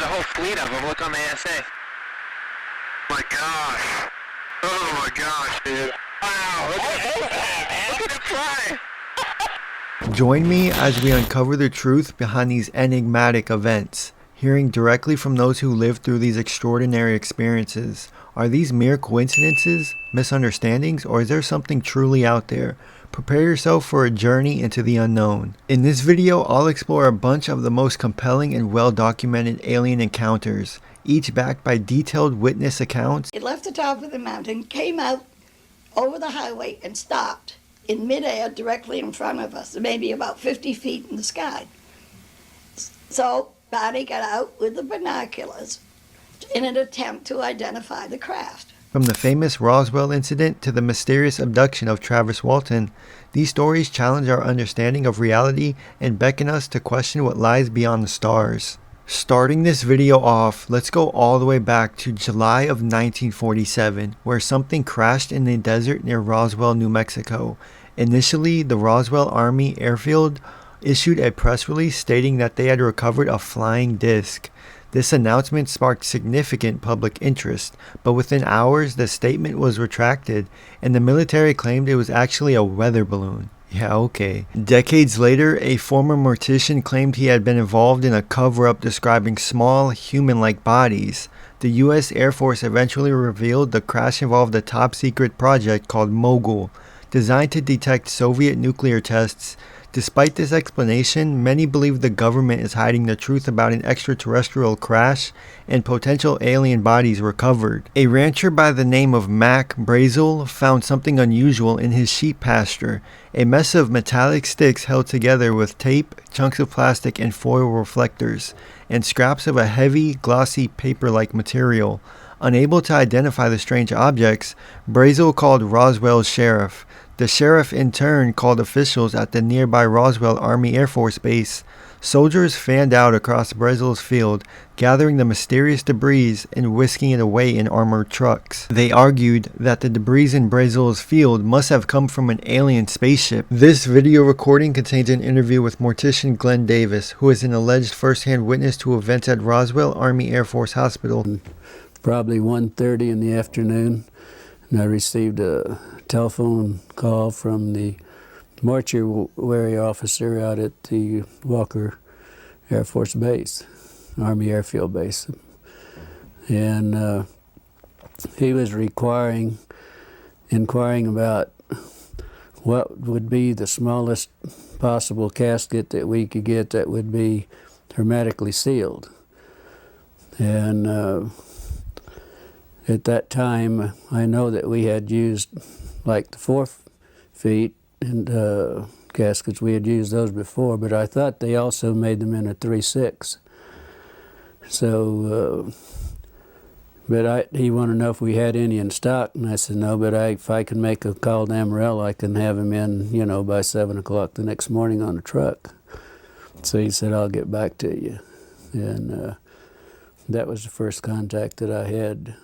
a whole fleet of them. Look on the ASA. My gosh. Oh my gosh, dude. Wow, look at it fly. Join me as we uncover the truth behind these enigmatic events, hearing directly from those who lived through these extraordinary experiences. Are these mere coincidences, misunderstandings, or is there something truly out there? Prepare yourself for a journey into the unknown. In this video, I'll explore a bunch of the most compelling and well-documented alien encounters, each backed by detailed witness accounts. It left the top of the mountain, came out over the highway, and stopped in midair directly in front of us, maybe about 50 feet in the sky. So Bonnie got out with the binoculars in an attempt to identify the craft. From the famous Roswell incident to the mysterious abduction of Travis Walton, these stories challenge our understanding of reality and beckon us to question what lies beyond the stars. Starting this video off, let's go all the way back to July of 1947, where something crashed in the desert near Roswell, New Mexico. Initially, the Roswell Army Airfield issued a press release stating that they had recovered a flying disc. This announcement sparked significant public interest, but within hours the statement was retracted and the military claimed it was actually a weather balloon. Yeah, okay. Decades later, a former mortician claimed he had been involved in a cover-up describing small, human-like bodies. The U.S. Air Force eventually revealed the crash involved a top-secret project called Mogul, designed to detect Soviet nuclear tests. Despite this explanation, many believe the government is hiding the truth about an extraterrestrial crash and potential alien bodies recovered. A rancher by the name of Mac Brazel found something unusual in his sheep pasture, a mess of metallic sticks held together with tape, chunks of plastic and foil reflectors, and scraps of a heavy, glossy paper-like material. Unable to identify the strange objects, Brazel called Roswell's sheriff. The sheriff in turn called officials at the nearby Roswell Army Air Force Base. Soldiers fanned out across Brazel's field, gathering the mysterious debris and whisking it away in armored trucks. They argued that the debris in Brazel's field must have come from an alien spaceship. This video recording contains an interview with mortician Glenn Davis, who is an alleged first-hand witness to events at Roswell Army Air Force Hospital. Probably 1:30 in the afternoon, and I received a telephone call from the mortuary officer out at the Walker Air Force Base, Army Airfield Base. And he was inquiring about what would be the smallest possible casket that we could get that would be hermetically sealed. And at that time, I know that we had used like the 4 feet and caskets. We had used those before, but I thought they also made them in a 3/6. So, he wanted to know if we had any in stock, and I said no. But if I can make a call to Amarillo, I can have him in, by 7 o'clock the next morning on a truck. So he said, I'll get back to you, and that was the first contact that I had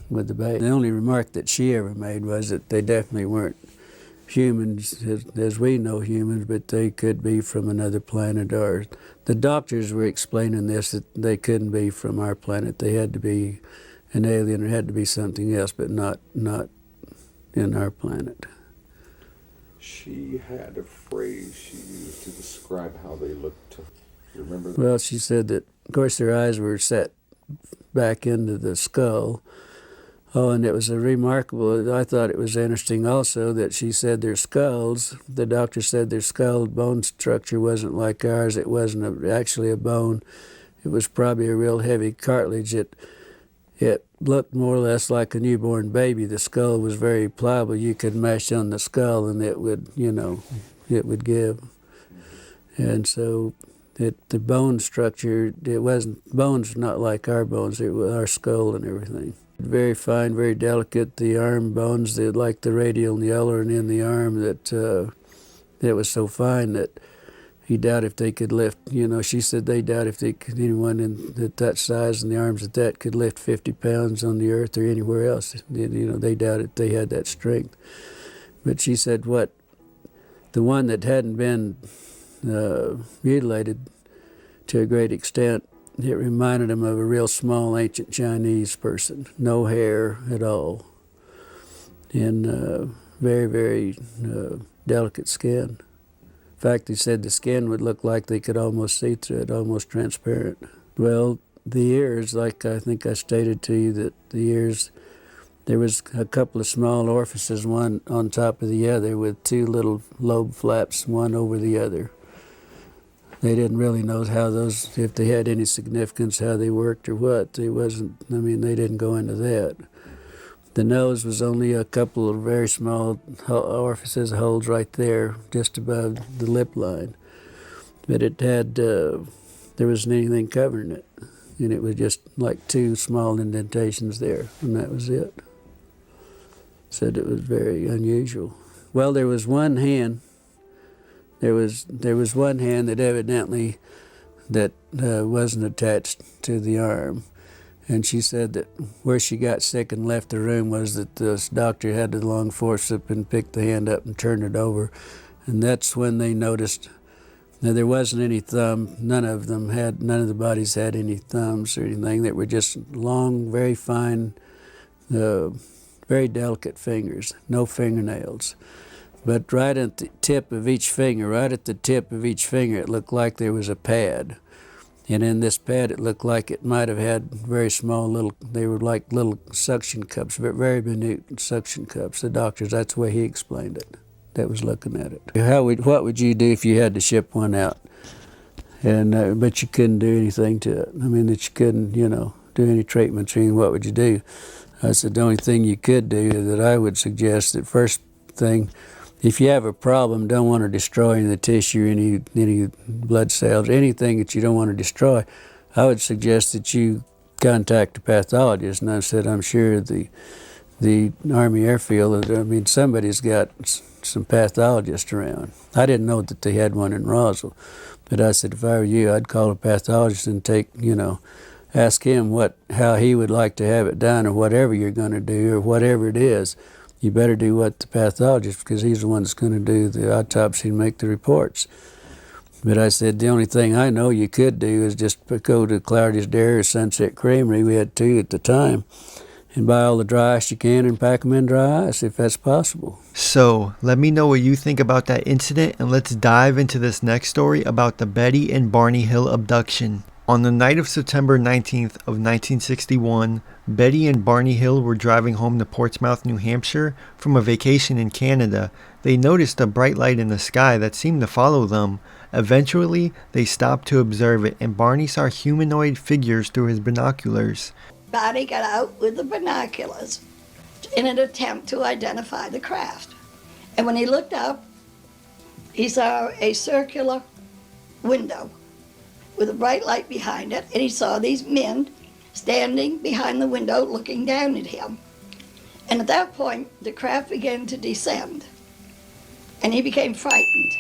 with the base. The only remark that she ever made was that they definitely weren't humans as we know humans, but they could be from another planet. Or the doctors were explaining this, that they couldn't be from our planet. They had to be an alien, or had to be something else, but not in our planet. She had a phrase she used to describe how they looked. You remember that? Well, she said that, of course, their eyes were set back into the skull. Oh, and it was a remarkable, I thought it was interesting also that she said their skulls, the doctor said their skull bone structure wasn't like ours. It wasn't actually a bone. It was probably a real heavy cartilage. It looked more or less like a newborn baby. The skull was very pliable. You could mash on the skull and it would, it would give. And so the bone structure, bones not like our bones, it was our skull and everything. Very fine, very delicate. The arm bones, like the radial and the ulnar and in the arm, that it was so fine that he doubted if they could lift. She said they doubt if anyone at that size and the arms at that could lift 50 pounds on the earth or anywhere else. They doubted they had that strength. But she said the one that hadn't been mutilated to a great extent it reminded him of a real small ancient Chinese person, no hair at all, and very, very delicate skin. In fact, he said the skin would look like they could almost see through it, almost transparent. Well, the ears, like I think I stated to you, that the ears, there was a couple of small orifices, one on top of the other, with two little lobe flaps, one over the other. They didn't really know how those, if they had any significance, how they worked or what. They didn't go into that. The nose was only a couple of very small orifices, holes right there, just above the lip line. But it had, there wasn't anything covering it. And it was just like two small indentations there, and that was it. Said it was very unusual. Well, there was one hand. There was one hand that evidently wasn't attached to the arm. And she said that where she got sick and left the room was that this doctor had the long forceps and picked the hand up and turned it over. And that's when they noticed that there wasn't any thumb. None of the bodies had any thumbs or anything. They were just long, very fine, very delicate fingers, no fingernails. But right at the tip of each finger, it looked like there was a pad. And in this pad, it looked like it might have had very small they were like little suction cups, very minute suction cups. The doctors, that's the way he explained it, that was looking at it. What would you do if you had to ship one out? And but you couldn't do anything to it. I mean, that you couldn't, do any treatments or anything, what would you do? I said, the only thing you could do that I would suggest, that first thing, if you have a problem, don't want to destroy any of the tissue, any blood cells, anything that you don't want to destroy, I would suggest that you contact a pathologist. And I said, I'm sure the Army Airfield, somebody's got some pathologists around. I didn't know that they had one in Roswell, but I said, if I were you, I'd call a pathologist and ask him how he would like to have it done, or whatever you're going to do, or whatever it is. You better do what the pathologist, because he's the one that's going to do the autopsy and make the reports. But I said, the only thing I know you could do is just go to Clardy's Dairy or Sunset Creamery, we had two at the time, and buy all the dry ice you can and pack them in dry ice, if that's possible. So, let me know what you think about that incident, and let's dive into this next story about the Betty and Barney Hill abduction. On the night of September 19th of 1961, Betty and Barney Hill were driving home to Portsmouth, New Hampshire from a vacation in Canada. They noticed a bright light in the sky that seemed to follow them. Eventually, they stopped to observe it, and Barney saw humanoid figures through his binoculars. Barney got out with the binoculars in an attempt to identify the craft. And when he looked up, he saw a circular window with a bright light behind it, and he saw these men standing behind the window looking down at him. And at that point, the craft began to descend, and he became frightened.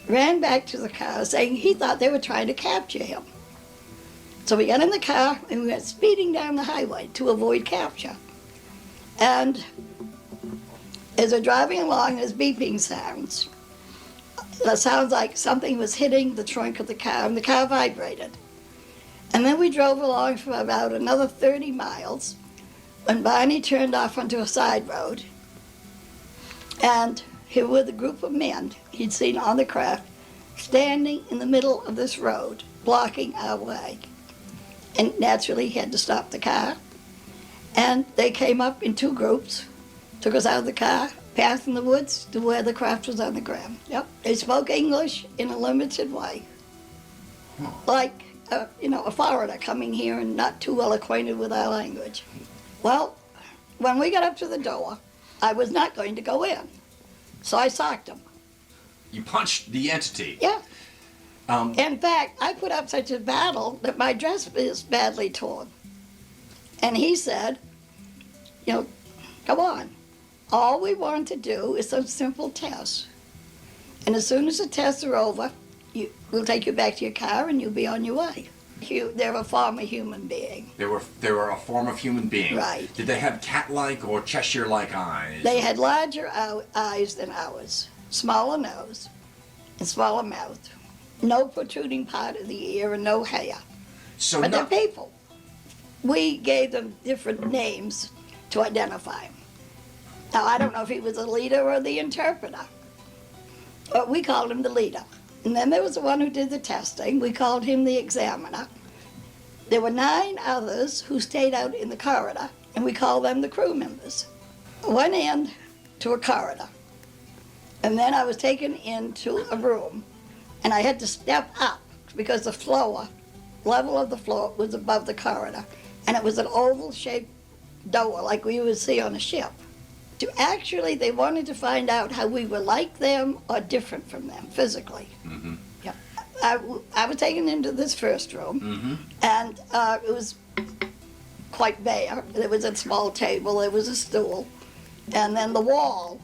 Ran back to the car saying he thought they were trying to capture him. So we got in the car and we went speeding down the highway to avoid capture. And as we're driving along, there's beeping sounds. That sounds like something was hitting the trunk of the car, and the car vibrated. And then we drove along for about another 30 miles when Barney turned off onto a side road. And here were the group of men he'd seen on the craft standing in the middle of this road, blocking our way. And naturally, he had to stop the car. And they came up in two groups, took us out of the car, passed in the woods to where the craft was on the ground. Yep, they spoke English in a limited way. Like, a foreigner coming here and not too well acquainted with our language. Well, when we got up to the door, I was not going to go in. So I socked him. You punched the entity? Yeah. In fact, I put up such a battle that my dress is badly torn. And he said, come on. All we want to do is some simple tests. And as soon as the tests are over, we'll take you back to your car and you'll be on your way. They're a form of human being. They were a form of human being. Right. Did they have cat-like or Cheshire-like eyes? They had larger eyes than ours, smaller nose, and smaller mouth. No protruding part of the ear and no hair. So But no, they're people. We gave them different names to identify him. Now, I don't know if he was the leader or the interpreter, but we called him the leader. And then there was the one who did the testing. We called him the examiner. There were 9 others who stayed out in the corridor, and we called them the crew members. I went in to a corridor, and then I was taken into a room, and I had to step up because the level of the floor was above the corridor, and it was an oval-shaped door like we would see on a ship. Actually, they wanted to find out how we were like them or different from them physically. Mm-hmm. Yeah. I was taken into this first room, Mm-hmm. and it was quite bare. There was a small table, there was a stool, and then the wall,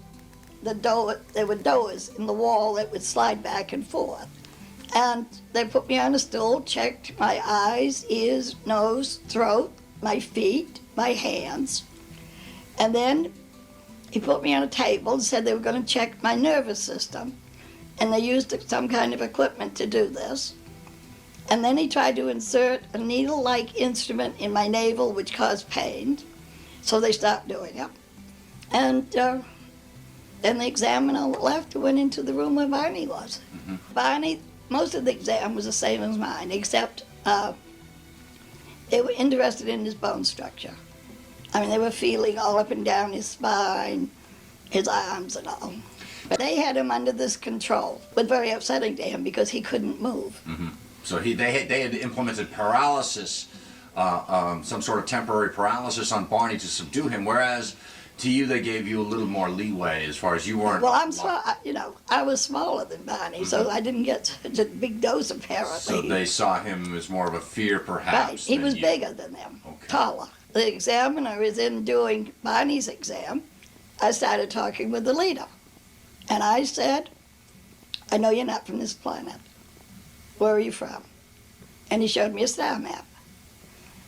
there were doors in the wall that would slide back and forth. And they put me on a stool, checked my eyes, ears, nose, throat, my feet, my hands, and then he put me on a table and said they were going to check my nervous system, and they used some kind of equipment to do this. And then he tried to insert a needle-like instrument in my navel, which caused pain, so they stopped doing it. And then the examiner left and went into the room where Barney was. Mm-hmm. Barney, most of the exam was the same as mine, except they were interested in his bone structure. I mean, they were feeling all up and down his spine, his arms and all. But they had him under this control. It was very upsetting to him because he couldn't move. Mm-hmm. So they had implemented paralysis, some sort of temporary paralysis on Barney to subdue him, whereas to you they gave you a little more leeway as far as you weren't. Well, I was smaller than Barney, Mm-hmm. so I didn't get such a big dose apparently. So they saw him as more of a fear, perhaps. Right, he than was you. bigger than them, Okay. taller. The examiner is in doing Barney's exam. I started talking with the leader. And I said, I know you're not from this planet. Where are you from? And he showed me a star map.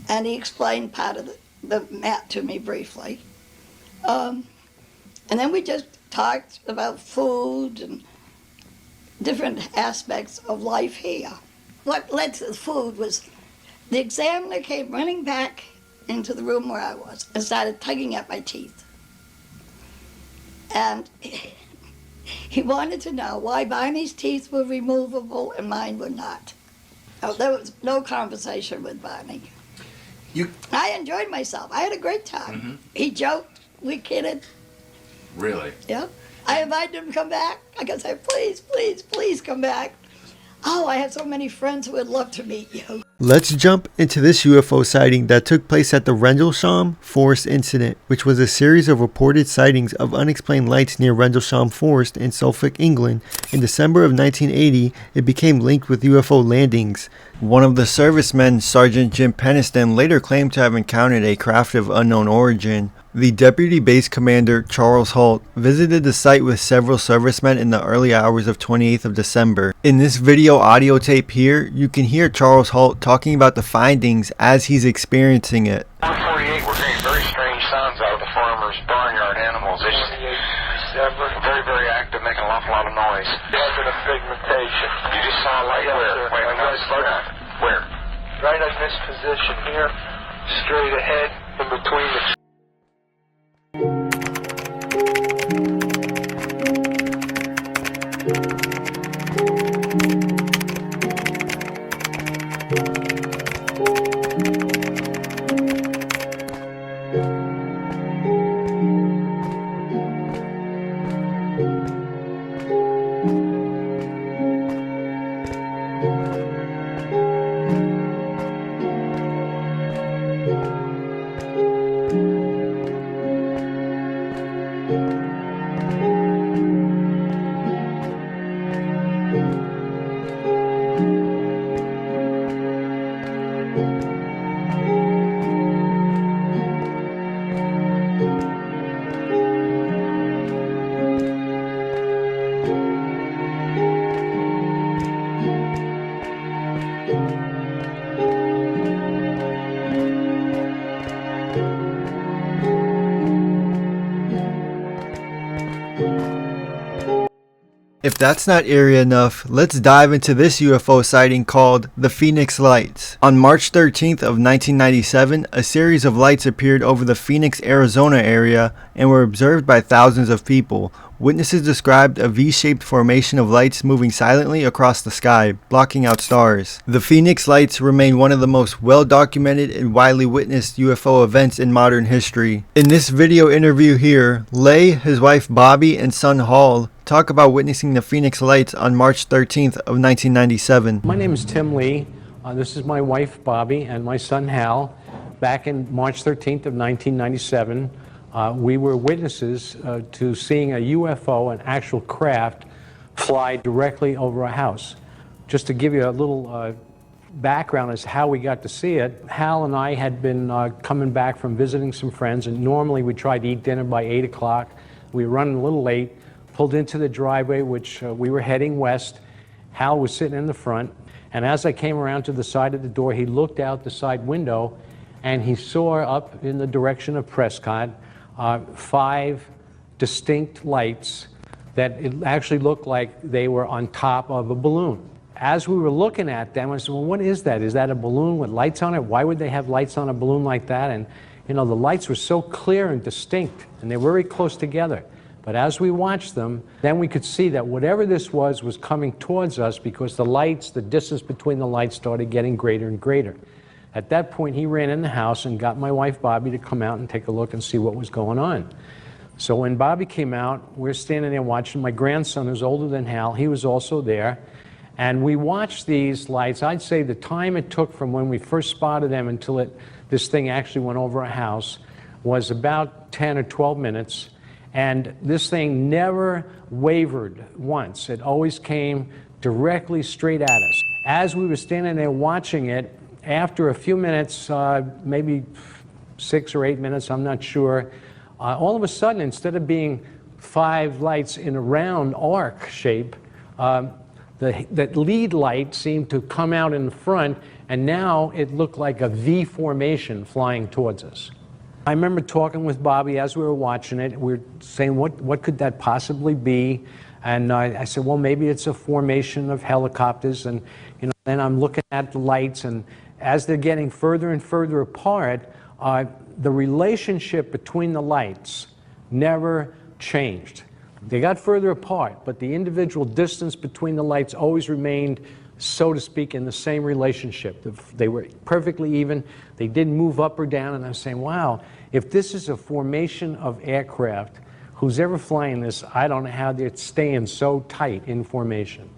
And he explained part of the map to me briefly. And then we just talked about food and different aspects of life here. What led to the food was the examiner came running back into the room where I was and started tugging at my teeth. And he wanted to know why Barney's teeth were removable and mine were not. Oh, there was no conversation with Barney. I enjoyed myself. I had a great time. Mm-hmm. He joked, we kidded. Really? Yeah. I invited him to come back. Like I said, please, please, please come back. Oh, I have so many friends who would love to meet you. Let's jump into this UFO sighting that took place at the Rendlesham Forest incident, which was a series of reported sightings of unexplained lights near Rendlesham Forest in Suffolk, England. In December of 1980, it became linked with UFO landings. One of the servicemen, Sergeant Jim Peniston, later claimed to have encountered a craft of unknown origin. The Deputy Base Commander, Charles Holt, visited the site with several servicemen in the early hours of 28th of December. In this video audio tape here, you can hear Charles Holt talking about the findings as he's experiencing it. 148, we're getting very strange sounds out of the farmer's barnyard animals. It's very, very active, making an awful lot of noise. Definite pigmentation. You just saw a light Yes, where? sir. Wait, Right slow down. Where? Right in this position here, straight ahead, in between the If that's not eerie enough, let's dive into this UFO sighting called the Phoenix Lights. On March 13th of 1997, a series of lights appeared over the Phoenix, Arizona area and were observed by thousands of people. Witnesses described a V-shaped formation of lights moving silently across the sky, blocking out stars. The Phoenix Lights remain one of the most well-documented and widely witnessed UFO events in modern history. In this video interview here, Lay, his wife Bobby, and son Hall talk about witnessing the Phoenix Lights on March 13th of 1997. My name is Tim Lee. This is my wife Bobby and my son Hal. Back in March 13th of 1997, we were witnesses to seeing a UFO, an actual craft, fly directly over a house. Just to give you a little background as to how we got to see it, Hal and I had been coming back from visiting some friends, and normally we tried to eat dinner by 8 o'clock. We were running a little late, pulled into the driveway, which we were heading west. Hal was sitting in the front, and as I came around to the side of the door, he looked out the side window, and he saw up in the direction of Prescott 5 distinct lights that it actually looked like they were on top of a balloon. As we were looking at them, I said, well, what is that? Is that a balloon with lights on it? Why would they have lights on a balloon like that? And, you know, the lights were so clear and distinct, and they were very close together. But as we watched them, then we could see that whatever this was coming towards us because the lights, the distance between the lights started getting greater and greater. At that point, he ran in the house and got my wife Bobby to come out and take a look and see what was going on. So when Bobby came out, we're standing there watching. My grandson, who's older than Hal, he was also there. And we watched these lights. I'd say the time it took from when we first spotted them until this thing actually went over a house was about 10 or 12 minutes. And this thing never wavered once. It always came directly straight at us. As we were standing there watching it, after a few minutes, maybe 6 or 8 minutes, I'm not sure, all of a sudden, instead of being 5 lights in a round arc shape, that lead light seemed to come out in the front, and now it looked like a V formation flying towards us. I remember talking with Bobby as we were watching it. We were saying, what could that possibly be? And I said, well, maybe it's a formation of helicopters. And you know, then I'm looking at the lights, and as they're getting further and further apart, the relationship between the lights never changed. They got further apart, but the individual distance between the lights always remained, so to speak, in the same relationship. They were perfectly even. They didn't move up or down, and I was saying, wow, if this is a formation of aircraft, who's ever flying this, I don't know how they're staying so tight in formation.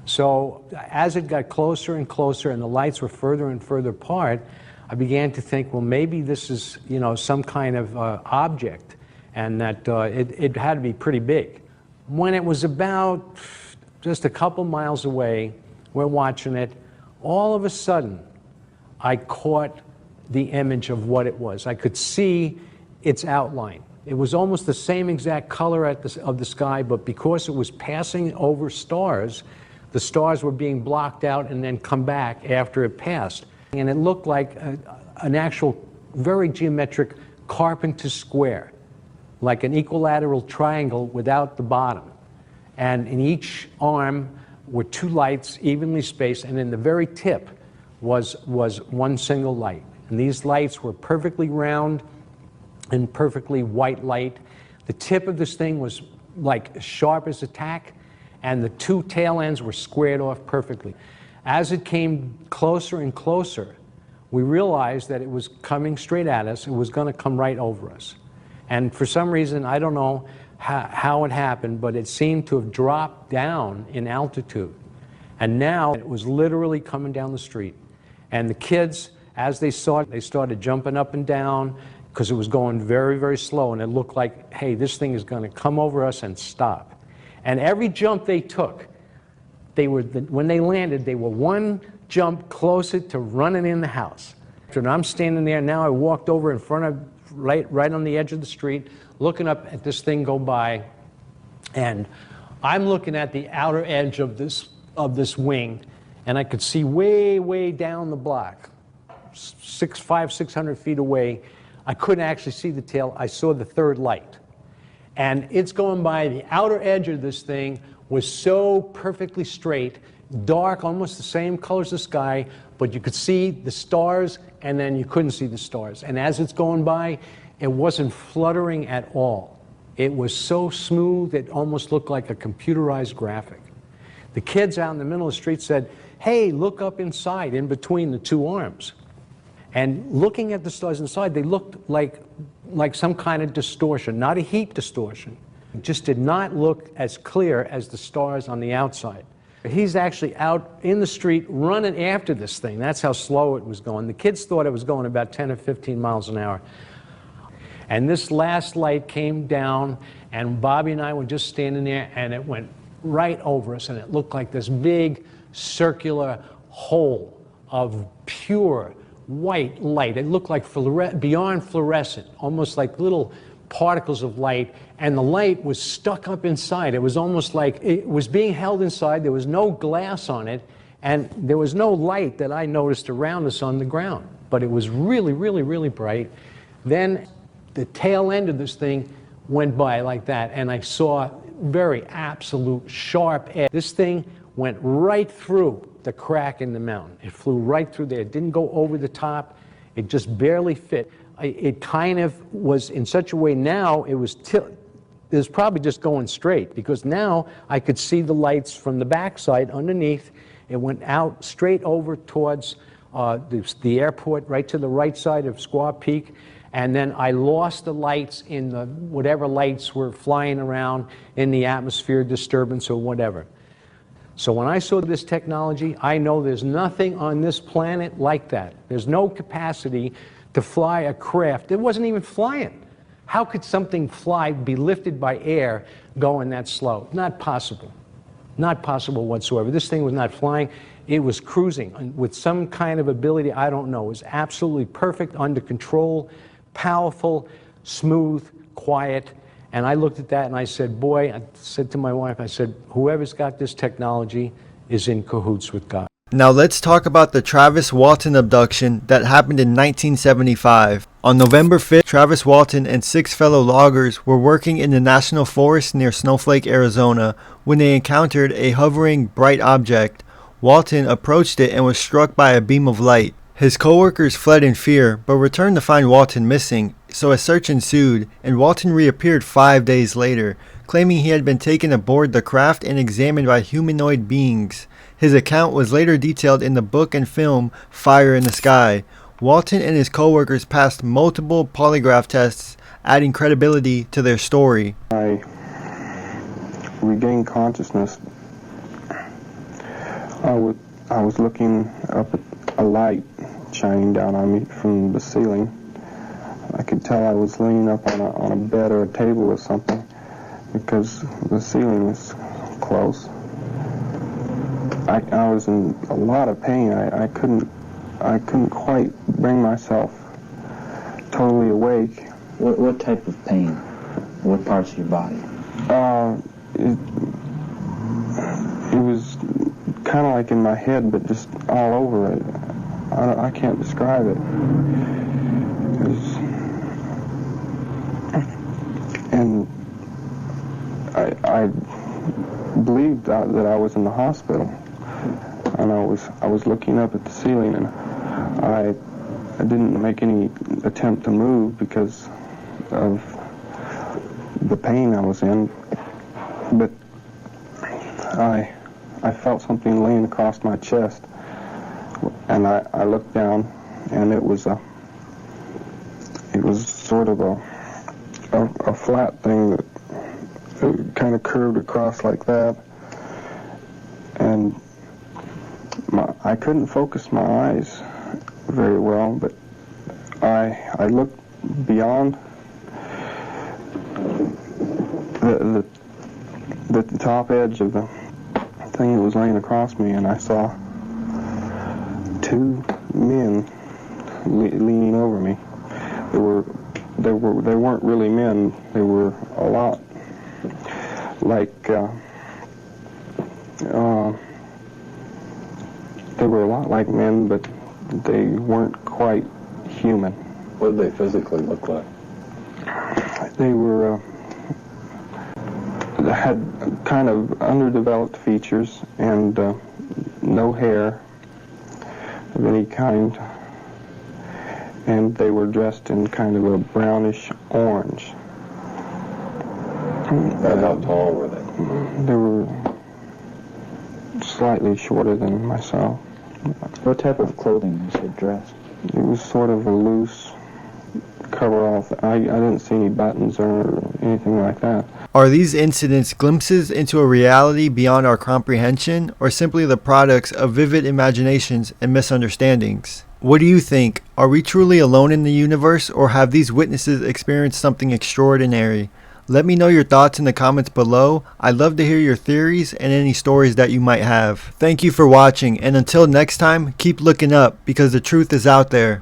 So as it got closer and closer and the lights were further and further apart, I began to think, well, maybe this is, you know, some kind of object, and that it had to be pretty big. When it was about just a couple miles away, we're watching it, all of a sudden, I caught the image of what it was. I could see its outline. It was almost the same exact color of the sky, but because it was passing over stars, the stars were being blocked out and then come back after it passed. And it looked like an actual very geometric Carpenter's square, like an equilateral triangle without the bottom. And in each arm were 2 lights evenly spaced, and in the very tip was one single light. And these lights were perfectly round and perfectly white light. The tip of this thing was like sharp as a tack, and the 2 tail ends were squared off perfectly. As it came closer and closer, we realized that it was coming straight at us. It was going to come right over us. And for some reason, I don't know how it happened, but it seemed to have dropped down in altitude. And now it was literally coming down the street. And the kids, as they saw it, they started jumping up and down because it was going very, very slow. And it looked like, hey, this thing is going to come over us and stop. And every jump they took, when they landed, they were one jump closer to running in the house. And I'm standing there now. I walked over in front of, right on the edge of the street, looking up at this thing go by, and I'm looking at the outer edge of this wing, and I could see way, way down the block, 500-600 feet away. I couldn't actually see the tail. I saw the 3rd light. And it's going by the outer edge of this thing was so perfectly straight, dark, almost the same color as the sky, but you could see the stars and then you couldn't see the stars. And as it's going by, it wasn't fluttering at all. It was so smooth, it almost looked like a computerized graphic. The kids out in the middle of the street said, "Hey, look up inside, in between the two arms." And looking at the stars inside, they looked like some kind of distortion, not a heat distortion. It just did not look as clear as the stars on the outside. He's actually out in the street running after this thing. That's how slow it was going. The kids thought it was going about 10 or 15 miles an hour. And this last light came down, and Bobby and I were just standing there, and it went right over us, and it looked like this big circular hole of pure white light. It looked like beyond fluorescent, almost like little particles of light, and the light was stuck up inside. It was almost like it was being held inside. There was no glass on it, and there was no light that I noticed around us on the ground, but it was really, really, really bright. Then the tail end of this thing went by like that, and I saw very absolute sharp edge. This thing went right through the crack in the mountain. It flew right through there. It didn't go over the top. It just barely fit. It kind of was in such a way now it was probably just going straight, because now I could see the lights from the backside underneath. It went out straight over towards the airport, right to the right side of Squaw Peak. And then I lost the lights in the whatever lights were flying around in the atmosphere, disturbance or whatever. So when I saw this technology, I know there's nothing on this planet like that. There's no capacity to fly a craft. It wasn't even flying. How could something fly, be lifted by air, going that slow? Not possible. Not possible whatsoever. This thing was not flying. It was cruising with some kind of ability, I don't know. It was absolutely perfect, under control, powerful, smooth, quiet. And I looked at that and I said, boy, I said to my wife, I said, whoever's got this technology is in cahoots with God. Now let's talk about the Travis Walton abduction that happened in 1975. On November 5th, Travis Walton and 6 fellow loggers were working in the National Forest near Snowflake, Arizona, when they encountered a hovering bright object. Walton approached it and was struck by a beam of light. His co-workers fled in fear, but returned to find Walton missing, so a search ensued, and Walton reappeared 5 days later, claiming he had been taken aboard the craft and examined by humanoid beings. His account was later detailed in the book and film Fire in the Sky. Walton and his co-workers passed multiple polygraph tests, adding credibility to their story. I regained consciousness. I was looking up at a light shining down on me from the ceiling. I could tell I was leaning up on a bed or a table or something, because the ceiling was close. I was in a lot of pain. I couldn't quite bring myself totally awake. What type of pain? What parts of your body? It was kind of like in my head, but just all over it. I can't describe it. And I believed that I was in the hospital, and I was looking up at the ceiling, and I didn't make any attempt to move because of the pain I was in, but I felt something laying across my chest, and I looked down, and it was sort of a flat thing that kind of curved across like that, and I couldn't focus my eyes very well, but I looked beyond the top edge of the thing that was laying across me, and I saw 2 men leaning over me. They weren't really men. They were a lot like they were a lot like men, but they weren't quite human. What did they physically look like? They were had kind of underdeveloped features and no hair of any kind, and they were dressed in kind of a brownish orange. How tall were they? They were slightly shorter than myself. What type of clothing was it dressed? It was sort of a loose cover-off. I didn't see any buttons or anything like that. Are these incidents glimpses into a reality beyond our comprehension, or simply the products of vivid imaginations and misunderstandings? What do you think? Are we truly alone in the universe, or have these witnesses experienced something extraordinary? Let me know your thoughts in the comments below. I'd love to hear your theories and any stories that you might have. Thank you for watching, and until next time, keep looking up because the truth is out there.